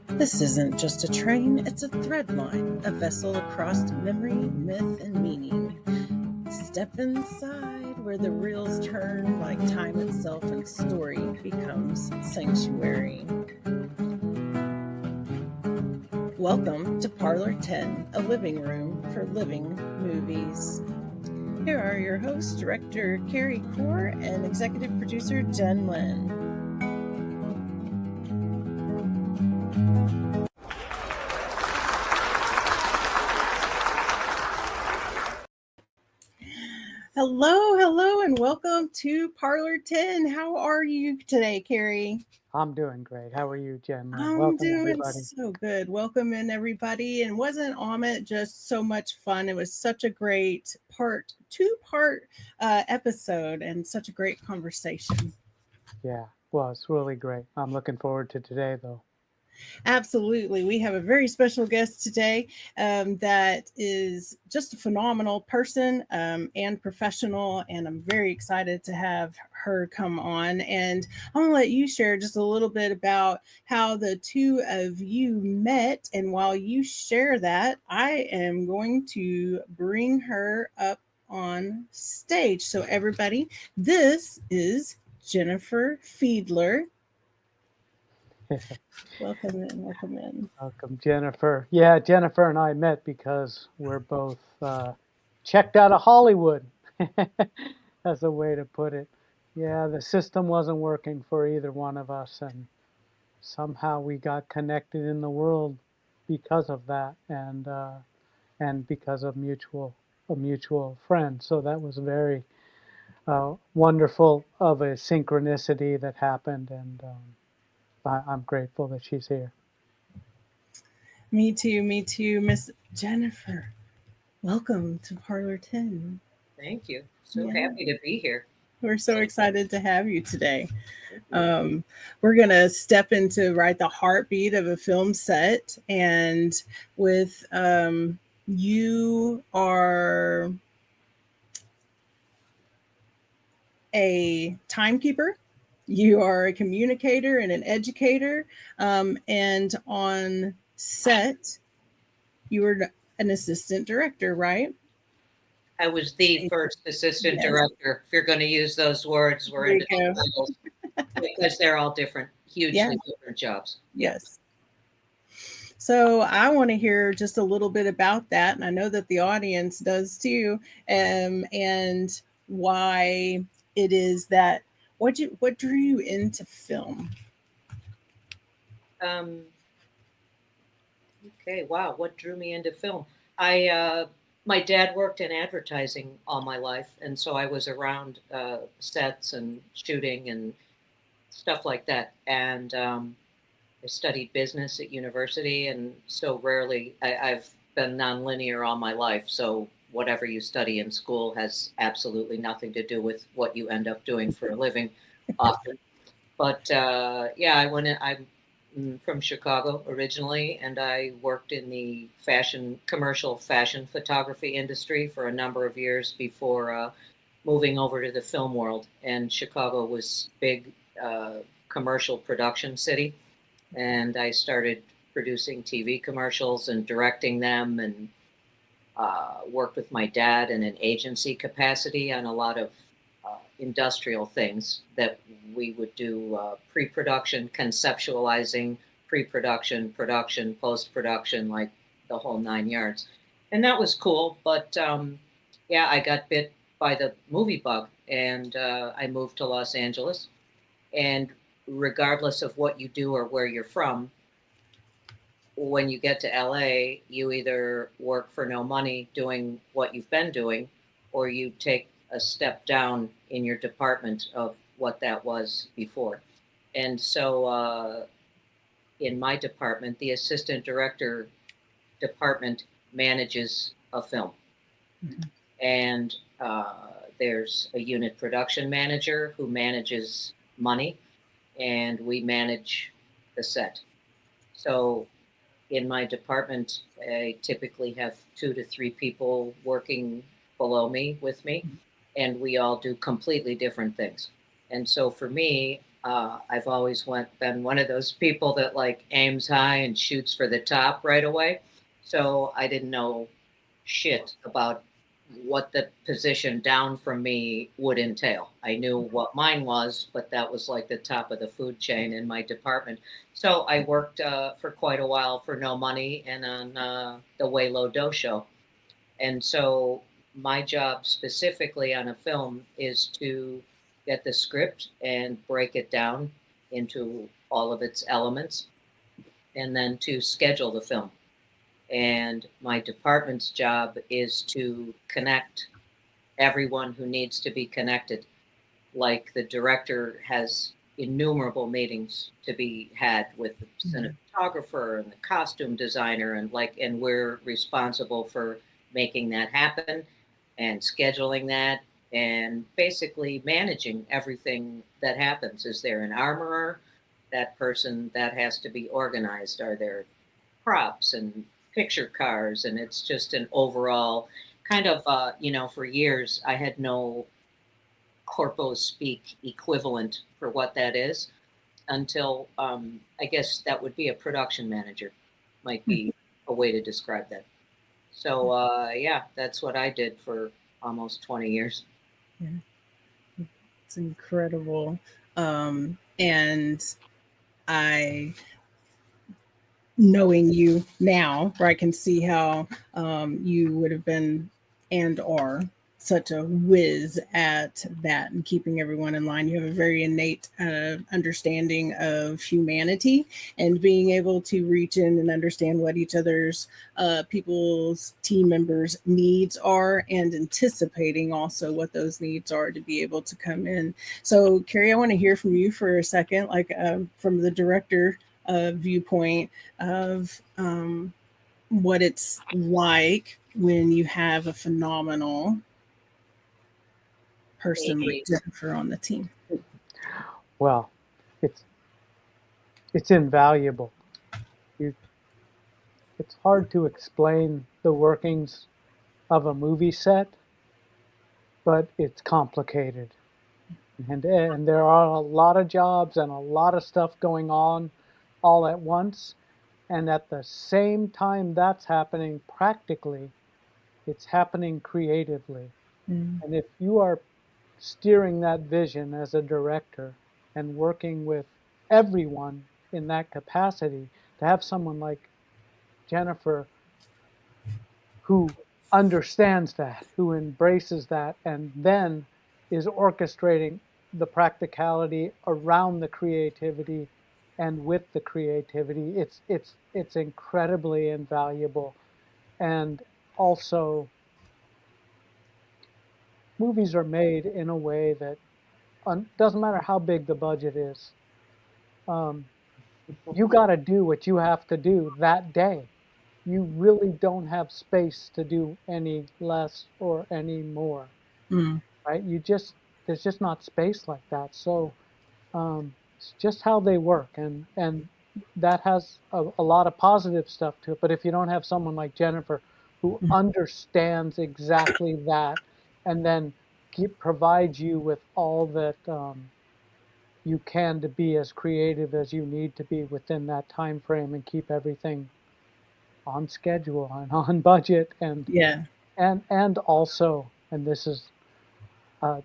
This isn't just a train, it's a thread line, a vessel across memory, myth, and meaning. Step inside where the reels turn like time itself and story becomes sanctuary. Welcome to Parlor 10, a living room for living movies. Here are your hosts, Director Carey Corr and Executive Producer JenLyn. Hello, and welcome to Parlor 10. How are you today, Carey? I'm doing great. How are you, JenLyn? I'm Welcome, doing everybody. so good. Welcome in, everybody. And wasn't Amit just so much fun? It was such a great two-part episode and such a great conversation. Yeah, well, it's really great. I'm looking forward to today, though. Absolutely. We have a very special guest today that is just a phenomenal person and professional. And I'm very excited to have her come on. And I'm going to let you share just a little bit about how the two of you met. And while you share that, I am going to bring her up on stage. So, everybody, this is Jennifer Fiedler. Welcome in, welcome in. Welcome, Jennifer. Yeah, Jennifer and I met because we're both checked out of Hollywood. That's a way to put it. Yeah, the system wasn't working for either one of us, and somehow we got connected in the world because of that, and because of a mutual friend. So that was very wonderful of a synchronicity that happened, and I'm grateful that she's here. Me too, Miss Jennifer. Welcome to Parlor 10. Thank you. So Yeah. happy to be here. We're so excited to have you today. We're going to step into the heartbeat of a film set. And with you are a timekeeper, you are a communicator and an educator. And on set, you were an assistant director, right? I was the first assistant Yes. director. If you're going to use those words, we're There you into the go. titles because they're all different, hugely different jobs. Yes. So I want to hear just a little bit about that, and I know that the audience does too, and why it is that what drew you into film? Okay, wow, what drew me into film? I my dad worked in advertising all my life, and so I was around sets and shooting and stuff like that. And I studied business at university, and so rarely I've been nonlinear all my life. So whatever you study in school has absolutely nothing to do with what you end up doing for a living, often. But yeah, I'm from Chicago originally, and I worked in the commercial fashion photography industry for a number of years before moving over to the film world. And Chicago was big commercial production city, and I started producing TV commercials and directing them, and worked with my dad in an agency capacity on a lot of industrial things that we would do pre-production, conceptualizing, pre-production, production, post-production, like the whole 9 yards. And that was cool, but yeah, I got bit by the movie bug, and I moved to Los Angeles. And regardless of what you do or where you're from, when you get to LA, you either work for no money doing what you've been doing, or you take a step down in your department of what that was before. And so in my department, the assistant director department manages a film. Mhm. And there's a unit production manager who manages money, and we manage the set. So in my department, I typically have 2 to 3 people working below me with me, and we all do completely different things. And so for me, I've always been one of those people that like aims high and shoots for the top right away. So I didn't know shit about what the position down from me would entail. I knew what mine was, but that was like the top of the food chain in my department. So I worked for quite a while for no money and on the Way Low Dough show. And so my job specifically on a film is to get the script and break it down into all of its elements and then to schedule the film. And my department's job is to connect everyone who needs to be connected. Like the director has innumerable meetings to be had with the cinematographer and the costume designer, and we're responsible for making that happen and scheduling that and basically managing everything that happens. Is there an armorer? That person that has to be organized. Are there props and picture cars? And it's just an overall kind of, for years I had no corpo speak equivalent for what that is until I guess that would be a production manager, might be a way to describe that. So yeah, that's what I did for almost 20 years. Yeah. It's incredible. And I, knowing you now, where I can see how you would have been and are such a whiz at that and keeping everyone in line. You have a very innate understanding of humanity and being able to reach in and understand what each other's people's team members' needs are and anticipating also what those needs are to be able to come in. So, Carey, I want to hear from you for a second, like from the director viewpoint of what it's like when you have a phenomenal person like Jennifer on the team. Well, it's invaluable. It's hard to explain the workings of a movie set, but it's complicated. And there are a lot of jobs and a lot of stuff going on all at once. And at the same time that's happening practically, it's happening creatively. And if you are steering that vision as a director and working with everyone in that capacity, to have someone like Jennifer who understands that, who embraces that, and then is orchestrating the practicality around the creativity and with the creativity, it's incredibly invaluable. And also, movies are made in a way that doesn't matter how big the budget is. You got to do what you have to do that day. You really don't have space to do any less or any more, right? There's just not space like that. So it's just how they work, and that has a lot of positive stuff to it. But if you don't have someone like Jennifer who understands exactly that, and then provides you with all that you can to be as creative as you need to be within that time frame and keep everything on schedule and on budget, and also, and this is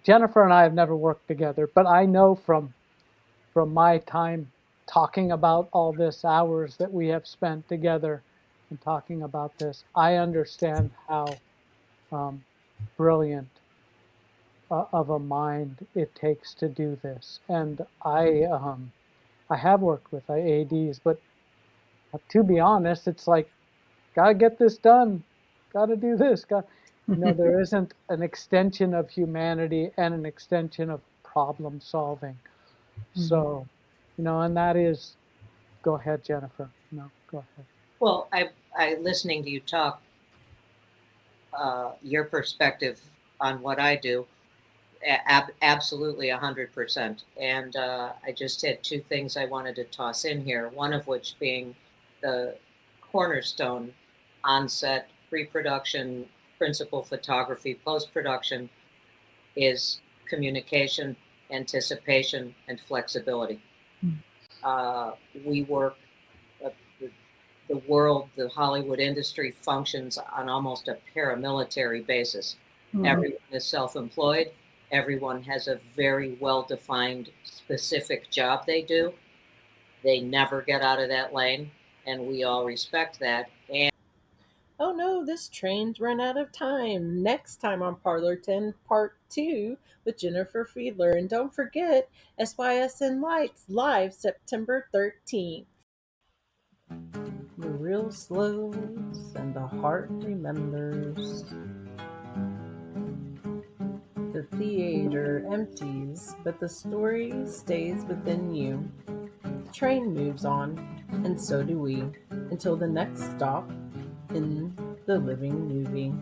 Jennifer and I have never worked together, but I know from my time talking about all this, hours that we have spent together and talking about this, I understand how brilliant of a mind it takes to do this. And I have worked with ADs, but to be honest, it's like, gotta get this done, gotta do this, there isn't an extension of humanity and an extension of problem solving. So, and that is, go ahead, Jennifer. No, go ahead. Well, I listening to you talk, your perspective on what I do, absolutely 100%. And I just had two things I wanted to toss in here. One of which being the cornerstone on-set, pre-production, principal photography, post-production is communication anticipation, and flexibility. We work, uh, the world, the Hollywood industry functions on almost a paramilitary basis. Everyone is self-employed. Everyone has a very well-defined, specific job they do. They never get out of that lane, and we all respect that. And Oh no, this train's run out of time. Next time on Parlor 10, Part 2 with Jennifer Fiedler. And don't forget, SYSN Lights live September 13th. The reel slows and the heart remembers. The theater empties, but the story stays within you. The train moves on, and so do we, until the next stop in the living movie.